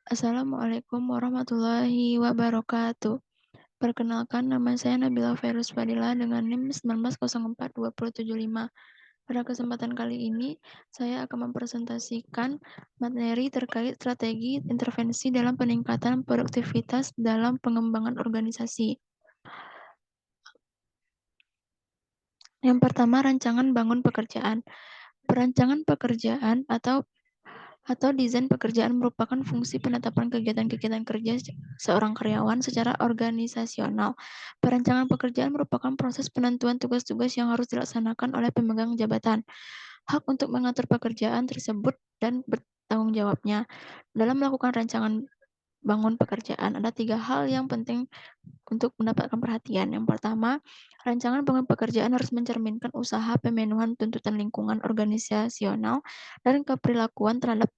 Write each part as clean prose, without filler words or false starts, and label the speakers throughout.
Speaker 1: Assalamualaikum warahmatullahi wabarakatuh. Perkenalkan, nama saya Nabila Ferus Fadila dengan NIM 19042075. Pada kesempatan kali ini, saya akan mempresentasikan materi terkait strategi intervensi dalam peningkatan produktivitas dalam pengembangan organisasi. Yang pertama, rancangan bangun pekerjaan. Perancangan pekerjaan atau desain pekerjaan merupakan fungsi penetapan kegiatan-kegiatan kerja seorang karyawan secara organisasional. Perancangan pekerjaan merupakan proses penentuan tugas-tugas yang harus dilaksanakan oleh pemegang jabatan. Hak untuk mengatur pekerjaan tersebut dan bertanggung jawabnya. Dalam melakukan rancangan bangun pekerjaan, ada 3 hal yang penting untuk mendapatkan perhatian. Yang pertama, rancangan bangun pekerjaan harus mencerminkan usaha pemenuhan tuntutan lingkungan organisasional dan keperilakuan terhadap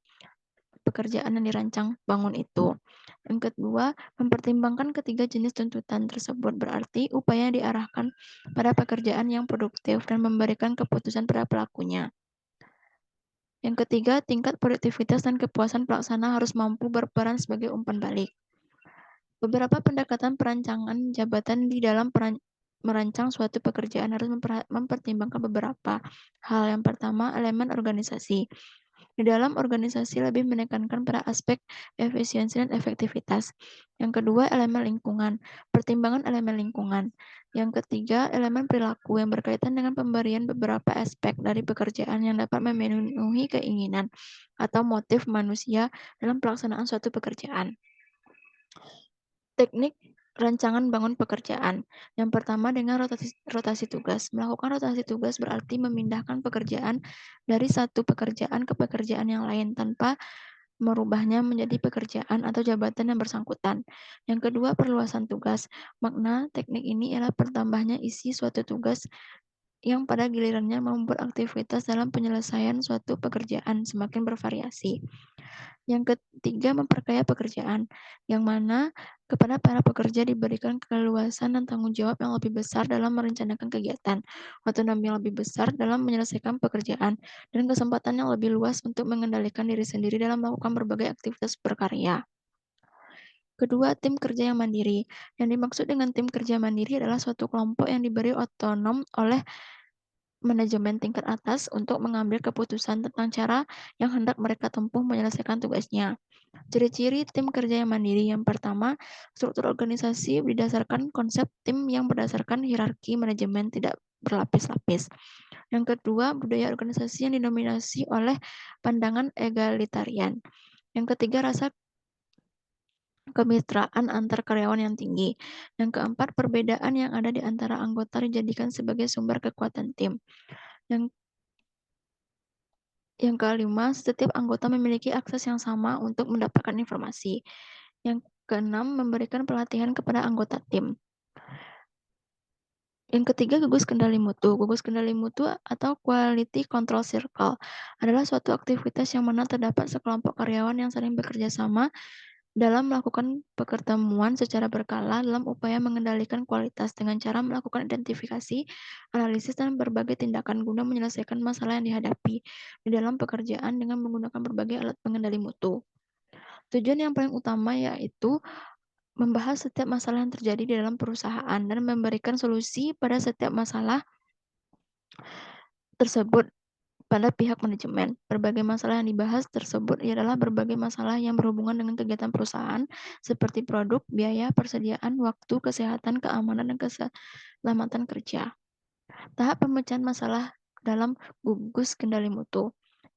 Speaker 1: pekerjaan yang dirancang bangun itu. Yang kedua, mempertimbangkan ketiga jenis tuntutan tersebut, berarti upaya diarahkan pada pekerjaan yang produktif dan memberikan keputusan pada pelakunya. Yang ketiga, tingkat produktivitas dan kepuasan pelaksana harus mampu berperan sebagai umpan balik. Beberapa pendekatan perancangan jabatan di dalam merancang suatu pekerjaan harus mempertimbangkan beberapa hal. Yang pertama, elemen organisasi. Di dalam organisasi lebih menekankan pada aspek efisiensi dan efektivitas. Yang kedua, elemen lingkungan. Pertimbangan elemen lingkungan. Yang ketiga, elemen perilaku yang berkaitan dengan pemberian beberapa aspek dari pekerjaan yang dapat memenuhi keinginan atau motif manusia dalam pelaksanaan suatu pekerjaan. Teknik rancangan bangun pekerjaan. Yang pertama dengan rotasi tugas. Melakukan rotasi tugas berarti memindahkan pekerjaan dari satu pekerjaan ke pekerjaan yang lain tanpa merubahnya menjadi pekerjaan atau jabatan yang bersangkutan. Yang kedua, perluasan tugas. Makna teknik ini ialah bertambahnya isi suatu tugas yang pada gilirannya membuat aktivitas dalam penyelesaian suatu pekerjaan semakin bervariasi. Yang ketiga, memperkaya pekerjaan, yang mana kepada para pekerja diberikan keleluasan dan tanggung jawab yang lebih besar dalam merencanakan kegiatan, otonomi yang lebih besar dalam menyelesaikan pekerjaan, dan kesempatan yang lebih luas untuk mengendalikan diri sendiri dalam melakukan berbagai aktivitas berkarya. Kedua, tim kerja yang mandiri. Yang dimaksud dengan tim kerja mandiri adalah suatu kelompok yang diberi otonom oleh manajemen tingkat atas untuk mengambil keputusan tentang cara yang hendak mereka tempuh menyelesaikan tugasnya. Ciri-ciri tim kerja yang mandiri. Yang pertama, struktur organisasi berdasarkan konsep tim yang berdasarkan hierarki manajemen tidak berlapis-lapis. Yang kedua, budaya organisasi yang didominasi oleh pandangan egalitarian. Yang ketiga, rasa kemitraan antar karyawan yang tinggi. Yang keempat, perbedaan yang ada di antara anggota dijadikan sebagai sumber kekuatan tim. Yang kelima, setiap anggota memiliki akses yang sama untuk mendapatkan informasi. Yang keenam, memberikan pelatihan kepada anggota tim. Yang ketiga, gugus kendali mutu. Gugus kendali mutu atau Quality Control Circle adalah suatu aktivitas yang mana terdapat sekelompok karyawan yang saling bekerja sama dalam melakukan pertemuan secara berkala dalam upaya mengendalikan kualitas dengan cara melakukan identifikasi, analisis, dan berbagai tindakan guna menyelesaikan masalah yang dihadapi di dalam pekerjaan dengan menggunakan berbagai alat pengendali mutu. Tujuan yang paling utama yaitu membahas setiap masalah yang terjadi di dalam perusahaan dan memberikan solusi pada setiap masalah tersebut pada pihak manajemen. Berbagai masalah yang dibahas tersebut adalah berbagai masalah yang berhubungan dengan kegiatan perusahaan seperti produk, biaya, persediaan, waktu, kesehatan, keamanan, dan keselamatan kerja. Tahap pemecahan masalah dalam gugus kendali mutu.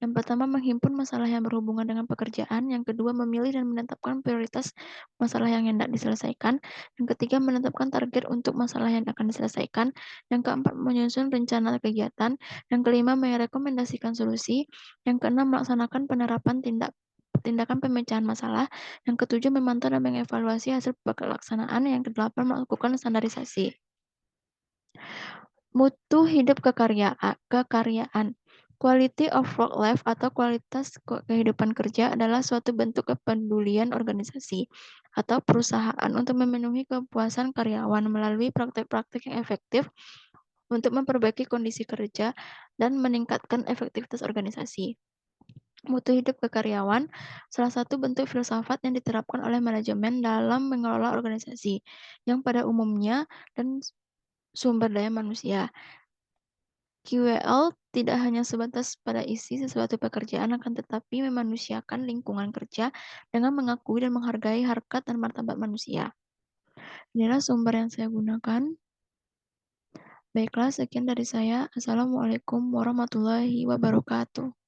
Speaker 1: Yang pertama, menghimpun masalah yang berhubungan dengan pekerjaan. Yang kedua, memilih dan menetapkan prioritas masalah yang hendak diselesaikan. Yang ketiga, menetapkan target untuk masalah yang akan diselesaikan. Yang keempat, menyusun rencana kegiatan. Yang kelima, merekomendasikan solusi. Yang keenam, melaksanakan penerapan tindakan pemecahan masalah. Yang ketujuh, memantau dan mengevaluasi hasil pelaksanaan. Yang kedelapan, melakukan standarisasi. Mutu hidup kekaryaan. Quality of work life atau kualitas kehidupan kerja adalah suatu bentuk kepedulian organisasi atau perusahaan untuk memenuhi kepuasan karyawan melalui praktek-praktek yang efektif untuk memperbaiki kondisi kerja dan meningkatkan efektivitas organisasi. Mutu hidup karyawan salah satu bentuk filsafat yang diterapkan oleh manajemen dalam mengelola organisasi, yang pada umumnya dan sumber daya manusia. QWL tidak hanya sebatas pada isi sesuatu pekerjaan, akan tetapi memanusiakan lingkungan kerja dengan mengakui dan menghargai harkat dan martabat manusia. Inilah sumber yang saya gunakan. Baiklah, sekian dari saya. Assalamualaikum warahmatullahi wabarakatuh.